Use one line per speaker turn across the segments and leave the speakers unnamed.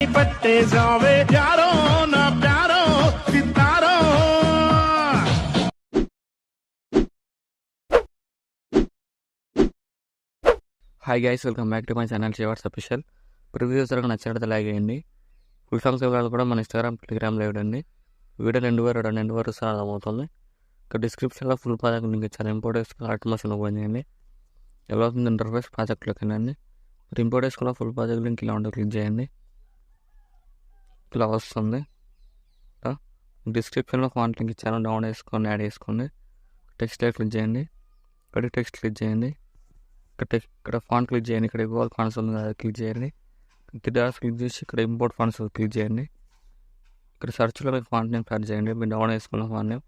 पट्टे जावे यारो ना प्यारो सितारो।
Hi guys, welcome back to my channel Shavers official. Previews వరకు నచ్చినట్టు లైక్ చేయండి. ఫుల్ సాంగ్స్ వివరాలు కూడా మన ఇన్స్టాగ్రామ్, టెలిగ్రామ్లో ఇవ్వండి. వీడియో 2 వరకు సాధమవుతుంది. ఇక్కడ డిస్క్రిప్షన్లో ఫుల్ ప్రాజెక్ట్ లింక్ ఇచ్చాను. ఇంపోర్ట్ వేసుకుని ఆర్ట్ మోషన్ ఓపెన్ చేయండి. ఎలా అవుతుంది ఇంటర్ఫేస్ ప్రాజెక్ట్లోకి వెళ్ళండి. మీరు ఇంపోర్ట్ వేసుకున్న ఫుల్ ప్రాజెక్ట్ లింక్ ఇలా ఉంటుంది, క్లిక్ చేయండి. ఇలా వస్తుంది. డిస్క్రిప్షన్లో ఫాంట్ లింక్ ఇచ్చాను, డౌన్ వేసుకొని యాడ్ చేసుకోండి. టెక్స్ట్ క్లిక్ చేయండి. ఇక్కడ టెక్స్ట్ క్లిక్ చేయండి. ఇక్కడ ఫాంట్ క్లిక్ చేయండి. ఇక్కడ ఇవాల్ ఫాంట్స్ ఉంది కదా, క్లిక్ చేయండి. డాట్స్ క్లిక్ చేసి ఇక్కడ ఇంపోర్ట్ ఫాంట్స్ క్లిక్ చేయండి. ఇక్కడ సర్చ్లో మీకు ఫాంట్ నేమ్ సెర్చ్ చేయండి. మీరు డౌన్ వేసుకున్న ఫాంట్ నేమ్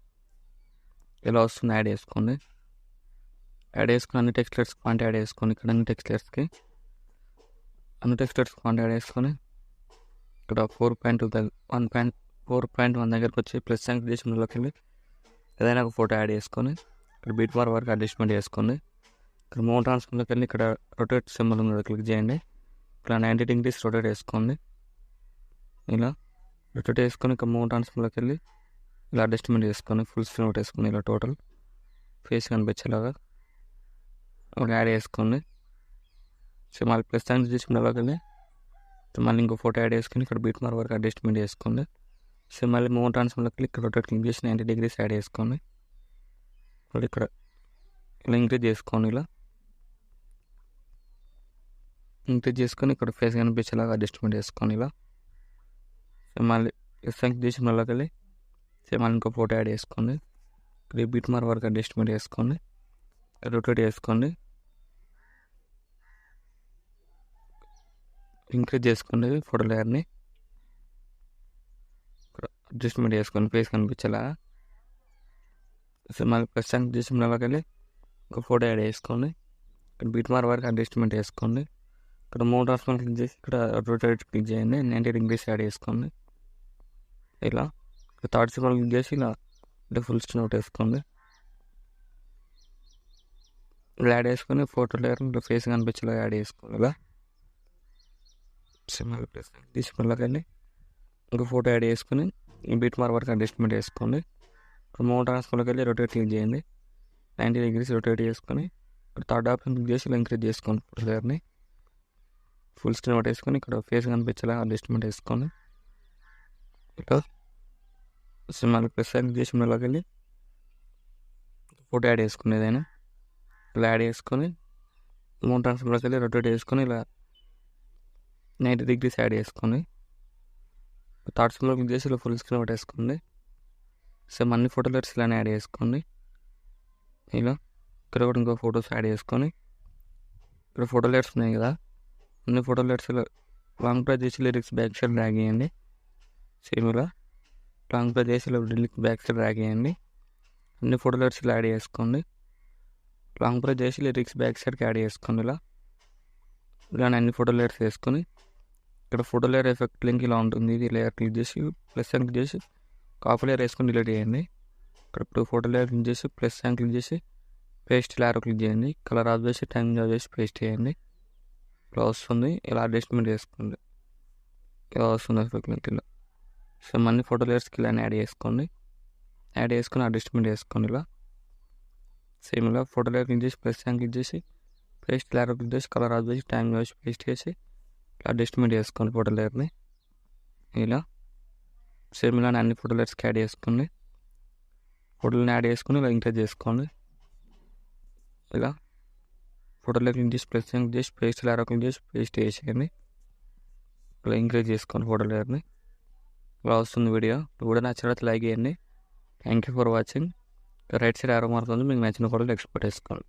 ఇలా వస్తుంది, యాడ్ చేసుకోండి. యాడ్ చేసుకుని అన్ని టెక్స్ట్లెట్స్ ఫాంట్ యాడ్ చేసుకోండి. ఇక్కడ అన్ని టెక్స్ట్లెట్స్కి ఫాంట్ యాడ్ చేసుకొని ఇక్కడ 4.1 దగ్గరకు వచ్చి ప్లస్ సైన్ చేసినలోకి వెళ్ళి ఏదైనా ఒక ఫోటో యాడ్ చేసుకొని ఇక్కడ బీట్ బార్ వరకు అడ్జస్ట్మెంట్ చేసుకోండి. ఇక్కడ మూవ్ ట్రాన్స్ఫర్లోకి వెళ్ళి ఇక్కడ రొటేట్ సింబల్ ఉంది కదా, క్లిక్ చేయండి. ఇక్కడ 90 degrees రొటేట్ వేసుకోండి. ఇలా రొటేట్ వేసుకొని ఇక్కడ మూవ్ ట్రాన్స్ఫర్లోకి వెళ్ళి ఇలా అడ్జస్ట్మెంట్ చేసుకొని ఫుల్ స్క్రీన్ ఒకటి వేసుకొని ఇలా టోటల్ ఫేస్ కనిపించేలాగా యాడ్ చేసుకోండి. సో మళ్ళీ ప్లస్ సైన్ చేసినలోకి వెళ్ళి మళ్ళీ ఇంకో ఫోటో యాడ్ చేసుకొని ఇక్కడ బీట్ బార్ వరకు అడ్జస్ట్మెంట్ చేసుకోండి. సో మళ్ళీ మూవ్ ట్రాన్స్ఫర్లోకి వెళ్ళి ఇక్కడ రొటేట్ క్లిక్ చేసి 90 degrees యాడ్ చేసుకోండి. మళ్ళీ ఇక్కడ ఇలా ఇంక్రీజ్ చేసుకోండి. ఇలా ఇంక్రీజ్ చేసుకొని ఇక్కడ ఫేస్ కనిపించేలాగా అడ్జస్ట్మెంట్ చేసుకోండి. ఇలా సో మళ్ళీ సంఖ్య చేసినలోకి వెళ్ళి సో మళ్ళీ ఇంకో ఫోటో యాడ్ చేసుకోండి. ఇక్కడ బీట్ మార్ వరకు అడ్జస్ట్మెంట్ చేసుకోండి, రొటేట్ చేసుకోండి, ఇంక్రీజ్ చేసుకోండి ఫోటో లేయర్ని. అడ్జస్ట్మెంట్ చేసుకోండి ఫేస్ కనిపించేలాగా. సో మళ్ళీ ప్లస్ సంఖ్య చేసినలోకి వెళ్ళి ఒక ఫోటో యాడ్ చేసుకోండి. ఇక్కడ బీట్ మార్ వరకు అడ్జస్ట్మెంట్ చేసుకోండి. ఇక్కడ మూవ్ ట్రాన్స్ఫర్ క్లిక్ చేసి ఇక్కడ రొటేట్ క్లిక్ చేయండి, 90 degrees యాడ్ చేసుకోండి. ఇలా థర్డ్ సింబల్ క్లిక్ చేసి ఇలా ఫుల్ స్క్రీన్ ఒకటి వేసుకోండి. ఇలా యాడ్ చేసుకొని ఫోటో లేయర్ ఫేస్ కనిపించేలా యాడ్ చేసుకోండి. ఇలా సింబల్ ప్లస్ తీసుకున్నలోకి వెళ్ళి ఇంకో ఫోటో యాడ్ చేసుకొని బీట్ మార్ వరకు అడ్జస్ట్మెంట్ చేసుకోండి. ఇప్పుడు మూవ్ ట్రాన్స్ఫర్లోకి వెళ్ళి రొటేట్ క్లిక్ చేయండి, 90 degrees రొటేట్ చేసుకొని ఇక్కడ థర్డ్ ఆప్షన్ క్లిక్ చేసి ఇలా ఇంక్రీజ్ చేసుకోండి ఫోటో లేయర్ని. ఫుల్ స్క్రీన్ ఒకటి వేసుకొని ఇక్కడ ఫేస్ కనిపించేలా అడ్జస్ట్మెంట్ వేసుకోండి. ఇక్కడ సినిమాలు ప్లస్ సైన్ చేసినలోకి వెళ్ళి ఫోటో యాడ్ చేసుకుని ఏదైనా ఇలా యాడ్ చేసుకొని మూవ్ ట్రాన్స్ఫర్లోకి వెళ్ళి రొటేట్ చేసుకొని ఇలా 90 degrees యాడ్ చేసుకొని థర్డ్ సింబల్ క్లిక్ చేసి ఇలా ఫుల్ స్క్రీన్ ఒకటి వేసుకోండి. సో అన్ని ఫోటో లేయర్స్ ఇలానే యాడ్ చేసుకోండి. ఇలా ఇక్కడ కూడా ఇంకో ఫొటోస్ యాడ్ చేసుకొని ఇక్కడ ఫోటో లేయర్స్ ఉన్నాయి కదా, అన్ని ఫోటో లేయర్స్ ఇలా లాంగ్ ప్రెస్ చేసి లిరిక్స్ బ్యాక్ సైడ్ డ్రాగ్ చేయండి. సేమ్ ఇలా లాంగ్ ప్రెస్ చేసి లిరిక్స్ బ్యాక్ సైడ్ డ్రాగ్ చేయండి. అన్ని ఫోటో లేయర్స్ ఇలా యాడ్ చేసుకోండి. లాంగ్ ప్రెస్ చేసి లిరిక్స్ బ్యాక్ సైడ్కి యాడ్ చేసుకోండి. ఇలా అన్ని ఫోటో లేయర్స్ వేసుకొని ఇక్కడ ఫోటో లేయర్ ఎఫెక్ట్ లింక్ ఇలా ఉంటుంది. ఇది లేయర్ క్లిక్ చేసి ప్లస్ సైన్ క్లిక్ చేసి కాపీ లేయర్ వేసుకొని డిలీట్ చేయండి. ఇక్కడ ఇప్పుడు ఫోటో లేయర్ క్లిక్ చేసి ప్లస్ సైన్ క్లిక్ చేసి పేస్ట్ లేయర్ క్లిక్ చేయండి. కలర్ ఆఫ్ చేసి టైం ఆఫ్ చేసి పేస్ట్ చేయండి. ఇలా వస్తుంది. ఇలా అడ్జస్ట్మెంట్ చేసుకోండి. ఇలా వస్తుంది ఎఫెక్ట్ లింక్ ఇలా. సో అన్ని ఫోటో లేయర్స్కి ఇలా యాడ్ చేసుకోండి. యాడ్ చేసుకొని అడ్జస్ట్మెంట్ చేసుకోండి. ఇలా సేమ్ ఇలా ఫోటో లేయర్ క్లిక్ చేసి ప్లస్ సైన్ క్లిక్ చేసి పేస్ట్ లేయర్ క్లిక్ చేసి కలర్ ఆఫ్ చేసి టైం చేసి పేస్ట్ చేసి ఇలా అడ్జస్ట్మెంట్ చేసుకోండి ఫోటో లేయర్ని. ఇలా సేమ్ ఇలా అన్ని ఫోటో లేయర్స్కి యాడ్ చేసుకోండి. ఫోటోలను యాడ్ చేసుకొని ఇలా ఇంక్రీజ్ చేసుకోండి. ఇలా ఫోటో లేయర్ క్లిక్ చేసి ప్లస్ సైన్ క్లిక్ చేసి పేస్ట్ లేయర్ క్లిక్ చేసి పేస్ట్ చేసేయండి. ఇలా ఇంక్రీజ్ చేసుకోండి ఫోటో లేయర్ని. ఇలా వస్తుంది వీడియో. నచ్చినట్లయితే లైక్ చేయండి. Thank you for watching. Right side ఆరో మార్క్ ఉంది, మీకు నచ్చిన ఫోటోలు ఎక్స్పోర్ట్ చేసుకోండి.